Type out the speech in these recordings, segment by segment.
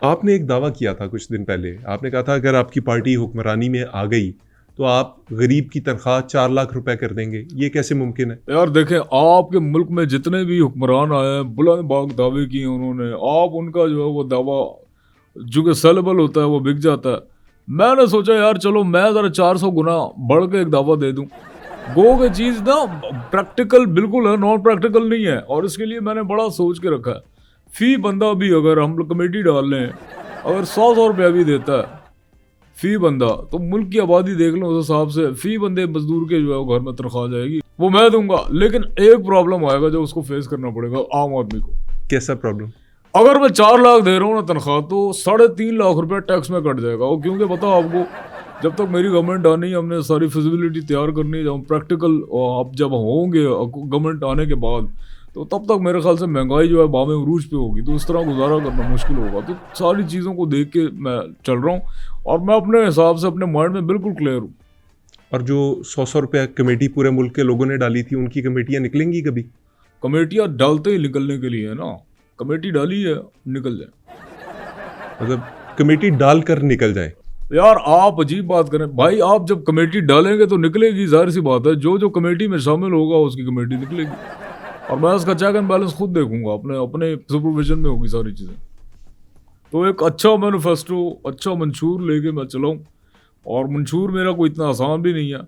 आपने एक दावा किया था कुछ दिन पहले, आपने कहा था अगर आपकी पार्टी हुक्मरानी में आ गई तो आप गरीब की तनख्वाह 4 लाख रुपए कर देंगे। ये कैसे मुमकिन है? यार देखें, आपके मुल्क में जितने भी हुक्मरान आए हैं, बुलंद बाग दावे किए उन्होंने, आप उनका जो है वो दावा जो कि सेलेबल होता है वो बिक जाता है। मैंने सोचा यार चलो मैं ज़रा 400 गुना बढ़ के एक दावा दे दूं। गो की चीज़ ना प्रैक्टिकल बिल्कुल है, नॉन प्रैक्टिकल नहीं है, और इसके लिए मैंने बड़ा सोच के रखा है। फी बंदा भी अगर हम लोग कमेटी डाल लें, अगर 100 रुपया भी देता है फी बंदा, तो मुल्क की आबादी देख लो उस हिसाब से फी बंदे मजदूर के जो है वो घर में तनख्वाह जाएगी, वो मैं दूंगा। लेकिन एक प्रॉब्लम आएगा जो उसको फेस करना पड़ेगा आम आदमी को। कैसा प्रॉब्लम? अगर मैं 4 लाख दे रहा हूँ ना तनख्वाह, तो 3.5 लाख रुपया टैक्स में कट जाएगा। वो क्योंकि पता आपको, जब तक मेरी गवर्नमेंट आनी है, हमने सारी फिजिबिलिटी तैयार करनी है, जब प्रैक्टिकल अब जब होंगे गवर्नमेंट आने के बाद, तो तब तक मेरे ख्याल से महंगाई जो है बामे उरूज पे होगी, तो उस तरह गुजारा करना मुश्किल होगा। तो सारी चीज़ों को देख के मैं चल रहा हूँ, और मैं अपने हिसाब से अपने माइंड में बिल्कुल क्लियर हूँ। और जो 100 रुपया कमेटी पूरे मुल्क के लोगों ने डाली थी, उनकी कमेटियाँ निकलेंगी कभी? कमेटियाँ डालते ही निकलने के लिए है ना, कमेटी डाली है निकल जाए, मतलब कमेटी डालकर निकल जाए। यार आप अजीब बात करें भाई, आप जब कमेटी डालेंगे तो निकलेगी, जाहिर सी बात है। जो जो कमेटी में शामिल होगा उसकी कमेटी निकलेगी, और मैं उसका चेक एंड बैलेंस खुद देखूंगा, अपने अपने सुपरविजन में होगी सारी चीज़ें। तो एक अच्छा मैनिफेस्टो, अच्छा मंशूर लेके मैं चलाऊँ, और मंशूर मेरा कोई इतना आसान भी नहीं है।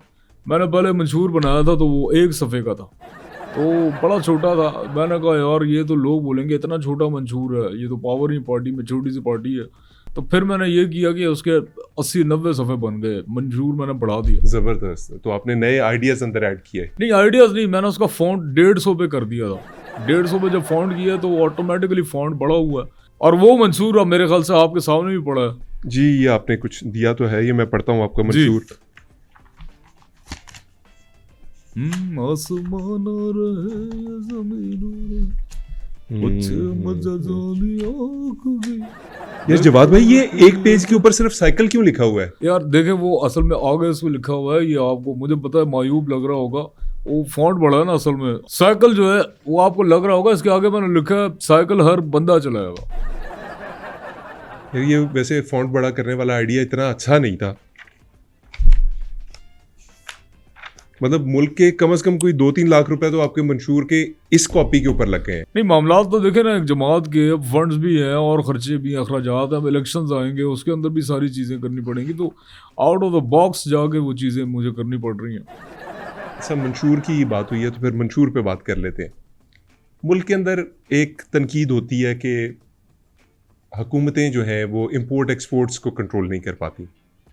मैंने पहले मंशूर बनाया था तो वो 1 सफ़े का था, तो बड़ा छोटा था। मैंने कहा यार ये तो लोग बोलेंगे इतना छोटा मंशूर है, ये तो पावर ही पार्टी में छोटी सी पार्टी है। तो फिर मैंने ये किया कि उसके 80-90 सफ़े बन गए, मंशूर मैंने बढ़ा दिया। ज़बरदस्त। तो आपने नए आइडियाज़ अंदर ऐड किए? नहीं आइडियाज़ नहीं, मैंने उसका फ़ॉन्ट 150 पे कर दिया था। 150 पे जब फ़ॉन्ट किया तो ऑटोमेटिकली फ़ॉन्ट बड़ा हुआ है, और वो मंशूर अब मेरे ख्याल से आपके सामने भी पड़ा है। जी, ये आपने कुछ दिया तो है, ये मैं पढ़ता हूँ आपका मंशूर। आसमान रहे ज़मीन रहे। यार जवाद भाई, ये एक पेज के ऊपर सिर्फ साइकिल क्यों लिखा हुआ है? यार देखें, वो असल में आगे इसमें लिखा हुआ है, ये आपको मुझे पता है मायूब लग रहा होगा, वो फॉन्ट बड़ा है ना। असल में साइकिल जो है वो आपको लग रहा होगा, इसके आगे मैंने लिखा है साइकिल हर बंदा चलाएगा। यार ये वैसे फॉन्ट बड़ा करने वाला आइडिया इतना अच्छा नहीं था। मतलब मुल्क के कम से कम कोई 2-3 लाख रुपए तो आपके मंशूर के इस कॉपी के ऊपर लग गए हैं। नहीं मामला तो देखे ना, एक जमात के फंड्स भी हैं और खर्चे भी हैं, अखराजात हैं, इलेक्शंस आएंगे उसके अंदर भी सारी चीज़ें करनी पड़ेंगी, तो आउट ऑफ द बॉक्स जाके वो चीज़ें मुझे करनी पड़ रही हैं। अच्छा, मंशूर की बात हुई है तो फिर मंशूर पे बात कर लेते हैं। मुल्क के अंदर एक तनकीद होती है कि हुकूमतें जो है वो इम्पोर्ट एक्सपोर्ट्स को कंट्रोल नहीं कर पाती।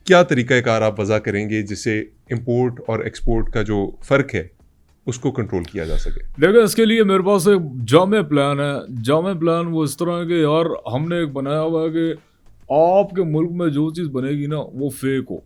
क्या तरीक़ाकार आप वज़ा करेंगे जिससे इंपोर्ट और एक्सपोर्ट का जो फ़र्क है उसको कंट्रोल किया जा सके? देखिए, इसके लिए मेरे पास एक जामे प्लान है। जामे प्लान वो इस तरह है कि यार हमने एक बनाया हुआ है कि आपके मुल्क में जो चीज़ बनेगी ना वो फेक हो।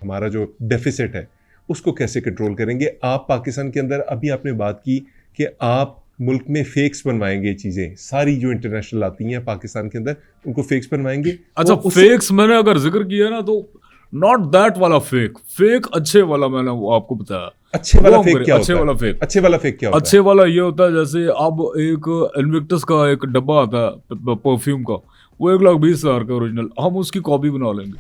हमारा जो डेफिसिट है उसको कैसे कंट्रोल करेंगे? आप पाकिस्तान के अंदर, अभी आपने बात की कि आप मुल्क में फेक्स बनवाएंगे, चीज़ें सारी जो इंटरनेशनल आती हैं पाकिस्तान के अंदर उनको फेक्स बनवाएंगे। अच्छा, फेक्स मैंने अगर जिक्र किया ना, तो नॉट दैट वाला फेक, फेक अच्छे वाला मैंने वो आपको बताया। अच्छे वाला फेक क्या अच्छे होता वाला है? फेक, अच्छे वाला फेक क्या होता है? अच्छे वाला ये होता है जैसे अब एक इन्विक्टस का एक डब्बा आता है परफ्यूम का, वो 1,20,000 का ओरिजिनल, हम उसकी कॉपी बना लेंगे,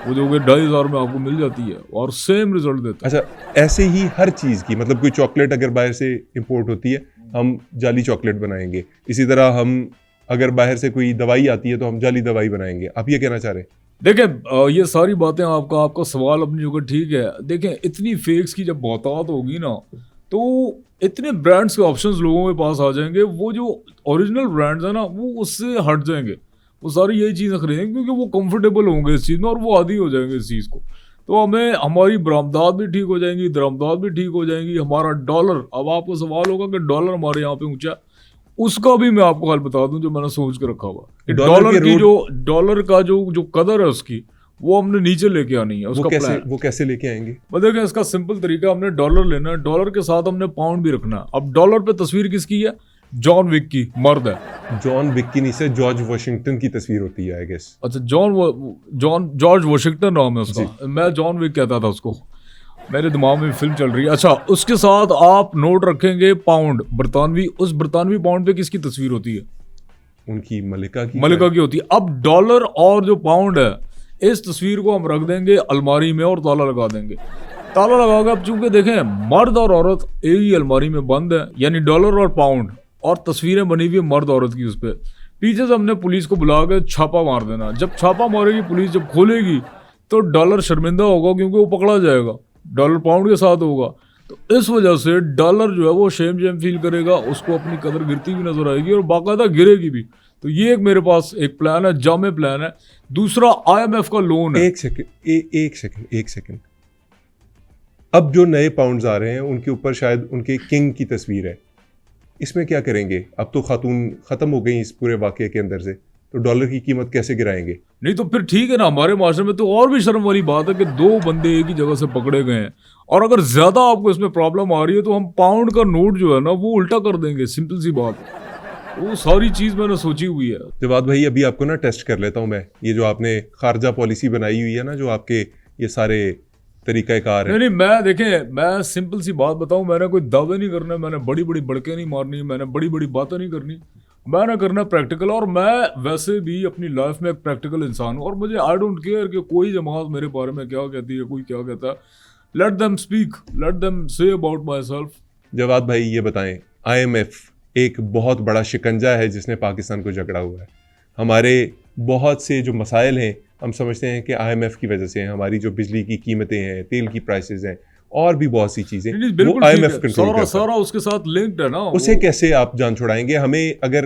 वो जो कि 2,500 में आपको मिल जाती है और सेम रिजल्ट देता है। अच्छा, ऐसे ही हर चीज़ की, मतलब कोई चॉकलेट अगर बाहर से इंपोर्ट होती है हम जाली चॉकलेट बनाएंगे, इसी तरह हम अगर बाहर से कोई दवाई आती है तो हम जाली दवाई बनाएंगे। आप ये कहना चाह रहे हैं? देखें, ये सारी बातें आपका सवाल अपनी जगह ठीक है। देखें, इतनी फेक्स की जब बहुतात होगी ना, तो इतने ब्रांड्स के ऑप्शंस लोगों के पास आ जाएंगे, वो जो ओरिजिनल ब्रांड्स है ना वो उससे हट जाएंगे, वो सारी यही चीज़ें खरीदेंगे क्योंकि वो कंफर्टेबल होंगे इस चीज़ में और वो आदी हो जाएंगे इस चीज़ को। तो हमें हमारी बरामदात भी ठीक हो जाएंगी, दरामदात भी ठीक हो जाएंगी। हमारा डॉलर, अब आपको सवाल होगा कि डॉलर हमारे यहाँ पे ऊंचा, उसका भी मैं आपको हाल बता दूं जो मैंने सोच के रखा हुआ कि डॉलर का जो कदर है उसकी, वो हमने नीचे लेके आनी है। उसका वो कैसे लेके आएंगे? देखें, इसका सिंपल तरीका, हमने डॉलर लेना है, डॉलर के साथ हमने पाउंड भी रखना है। अब डॉलर पे तस्वीर किसकी है? जॉन विक की, मर्द है। जॉन विक की नहीं से जॉर्ज वॉशिंगटन की तस्वीर होती है आई गेस। अच्छा, जॉर्ज वॉशिंगटन नाम है उसका, मैं जॉन विक कहता था उसको, मेरे दिमाग में फिल्म चल रही है। अच्छा, उसके साथ आप नोट रखेंगे पाउंड, बरतानवी। उस बरतानवी पाउंड पे किसकी तस्वीर होती है? उनकी मलिका की की होती है। अब डॉलर और जो पाउंड है, इस तस्वीर को हम रख देंगे अलमारी में और ताला लगा देंगे। ताला लगा के अब चूंकि देखें मर्द और औरत एक ही अलमारी में बंद है, यानी डॉलर और पाउंड और तस्वीरें बनी हुई है मर्द औरत की, उस पर पीछे से हमने पुलिस को बुला के छापा मार देना। जब छापा मारेगी पुलिस, जब खोलेगी तो डॉलर शर्मिंदा होगा क्योंकि वो पकड़ा जाएगा, डॉलर पाउंड के साथ होगा। तो इस वजह से डॉलर जो है वो शेम फील करेगा, उसको अपनी कदर गिरती हुई नजर आएगी और बाकायदा गिरेगी भी। तो ये एक मेरे पास एक प्लान है, जामे प्लान है। दूसरा IMF का लोन है। एक सेकंड। अब जो नए पाउंड्स आ रहे हैं उनके ऊपर शायद उनके किंग की तस्वीर है, इसमें क्या करेंगे? अब तो खातून खत्म हो गई इस पूरे वाकये के अंदर से, तो डॉलर की कीमत कैसे गिराएंगे? नहीं तो फिर ठीक है ना, हमारे माशरे में तो और भी शर्म वाली बात है कि 2 बंदे एक ही जगह से पकड़े गए हैं, और अगर ज्यादा आपको इसमें प्रॉब्लम आ रही है तो हम पाउंड का नोट जो है ना वो उल्टा कर देंगे, सिंपल सी बात। वो सारी चीज मैंने सोची हुई है। जवाद भाई अभी आपको ना टेस्ट कर लेता हूं मैं, ये जो आपने खारजा पॉलिसी बनाई हुई है ना, जो आपके ये सारे तरीकाकार है। नहीं, मैं देखें, मैं सिंपल सी बात बताऊं, मैंने कोई दावे नहीं करना, मैंने बड़ी बड़ी बड़के नहीं मारनी, मैंने बड़ी बड़ी बातें नहीं करनी, मैंने करना प्रैक्टिकल। और मैं वैसे भी अपनी लाइफ में एक प्रैक्टिकल इंसान हूँ, और मुझे आई डोंट केयर कि कोई जमात मेरे बारे में क्या कहती है, कोई क्या कहता है। Let them speak, let them say about myself. Jawad भाई ये बताएं, IMF एक बहुत बड़ा शिकंजा है जिसने पाकिस्तान को जकड़ा हुआ है। हमारे बहुत से जो मसाइल हैं हम समझते हैं कि IMF की वजह से हैं। हमारी जो बिजली की कीमतें हैं, तेल की प्राइसेस हैं, और भी बहुत सी चीजें वो IMF कंट्रोल करता है। सारा उसके साथ लिंक्ड है ना। उसे कैसे आप जान छुड़ाएंगे? हमें अगर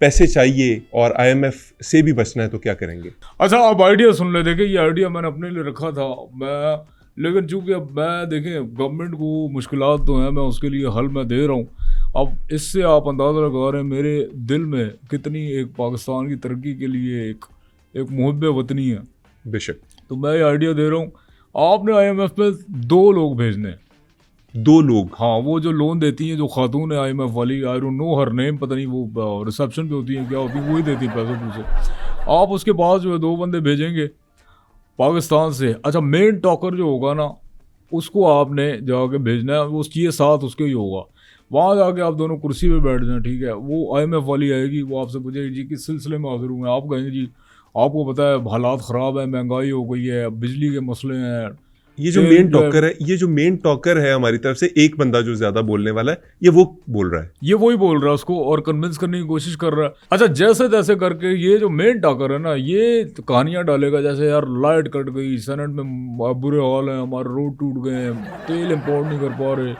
पैसे चाहिए और IMF से भी बचना है तो क्या करेंगे? अच्छा, आप आइडिया सुन ले। देखिए, ये आइडिया मैंने अपने लिए रखा था लेकिन चूंकि अब मैं देखें गवर्नमेंट को मुश्किलात तो हैं, मैं उसके लिए हल मैं दे रहा हूँ। अब इससे आप अंदाज़ा लगा रहे हैं मेरे दिल में कितनी एक पाकिस्तान की तरक्की के लिए एक मुहब्बे वतनी है। बेशक। तो मैं ये आइडिया दे रहा हूँ, आपने IMF में 2 लोग भेजने। 2 लोग? हाँ, वो जो लोन देती हैं, जो खातून है IMF वाली, I don't know her name, पता नहीं वो रिसेप्शन पे होती है क्या होती है, वही देती है पैसे। आप उसके पास जो है 2 बंदे भेजेंगे पाकिस्तान से। अच्छा, मेन टॉकर जो होगा ना उसको आपने जाके भेजना है, उसकी साथ उसके ही होगा। वहाँ जाके आप दोनों कुर्सी पे बैठ जाएं, ठीक है। वो IMF वाली आएगी, वो आपसे पूछेगी जी किस सिलसिले में हाजिर हुए हैं। आप कहेंगे जी आपको पता है हालात ख़राब है, महंगाई हो गई है, बिजली के मसले हैं। ये जो मेन टॉकर है हमारी तरफ से, एक बंदा जो ज्यादा बोलने वाला है, ये वो बोल रहा है, ये वही बोल रहा है उसको और कन्विंस करने की कोशिश कर रहा है। अच्छा, जैसे तैसे करके ये जो मेन टॉकर है ना, ये कहानियां डालेगा जैसे यार लाइट कट गई, सेनेट में बुरे हाल है, हमारे रोड टूट गए हैं, तेल इम्पोर्ट नहीं कर पा रहे,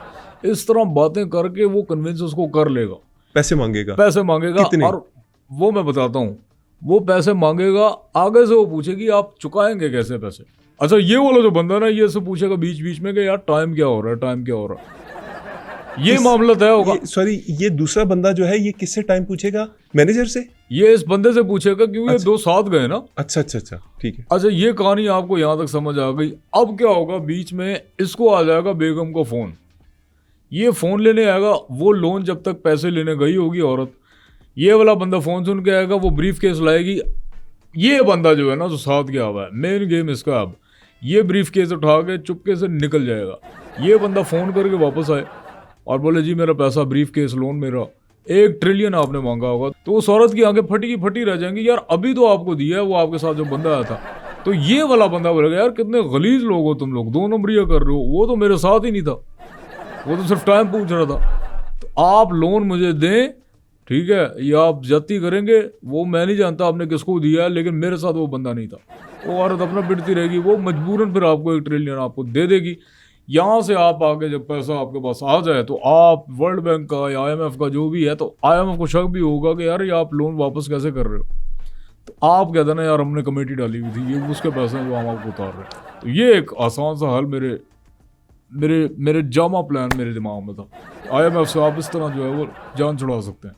इस तरह बातें करके वो कन्विंस उसको कर लेगा। पैसे मांगेगा कितने? और वो मैं बताता हूँ, वो पैसे मांगेगा, आगे से वो पूछेगी आप चुकाएंगे कैसे पैसे। अच्छा, ये वाला जो बंदा ना, ये से पूछेगा बीच बीच में कि यार टाइम क्या हो रहा है, ये मामला तय होगा। सॉरी, ये दूसरा बंदा जो है ये किससे टाइम पूछेगा? मैनेजर से? ये इस बंदे से पूछेगा क्योंकि ये 2 साथ गए ना। अच्छा, ठीक है। अच्छा, ये कहानी आपको यहाँ तक समझ आ गई। अब क्या होगा, बीच में इसको आ जाएगा बेगम का फोन, ये फोन लेने आएगा। वो लोन जब तक पैसे लेने गई होगी औरत, ये वाला बंदा फोन सुन के आएगा, वो ब्रीफ केस लाएगी। ये बंदा जो है ना जो साथ गया हुआ है, मेन गेम इसका। अब ये ब्रीफ केस उठा के चुपके से निकल जाएगा। ये बंदा फोन करके वापस आए और बोले जी मेरा पैसा, ब्रीफ केस लोन मेरा 1 ट्रिलियन आपने मांगा होगा। तो उस औरत की आंखें फटी की फटी रह जाएंगी, यार अभी तो आपको दिया है, वो आपके साथ जो बंदा आया था। तो ये वाला बंदा बोलेगा यार कितने गलीज लोग हो तुम लोग, 2 नंबरिया कर रहे हो, वो तो मेरे साथ ही नहीं था, वो तो सिर्फ टाइम पूछ रहा था। तो आप लोन मुझे दें, ठीक है, या आप जाती करेंगे, वो मैं नहीं जानता आपने किसको दिया है, लेकिन मेरे साथ वो बंदा नहीं था। वो औरत अपना पिटती रहेगी, वो मजबूरन फिर आपको 1 ट्रिलियन आपको दे देगी। यहाँ से आप आगे जब पैसा आपके पास आ जाए तो आप वर्ल्ड बैंक का या IMF का जो भी है, तो IMF को शक भी होगा कि यार ये आप लोन वापस कैसे कर रहे हो। तो आप कहते ना यार हमने कमेटी डाली हुई थी, ये उसके पैसे हैं जो हम आपको उतार रहे हैं। तो ये एक आसान सा हल मेरे जामा प्लान मेरे दिमाग में था। IMF से आप इस तरह जो है वो जान छुड़ा सकते हैं।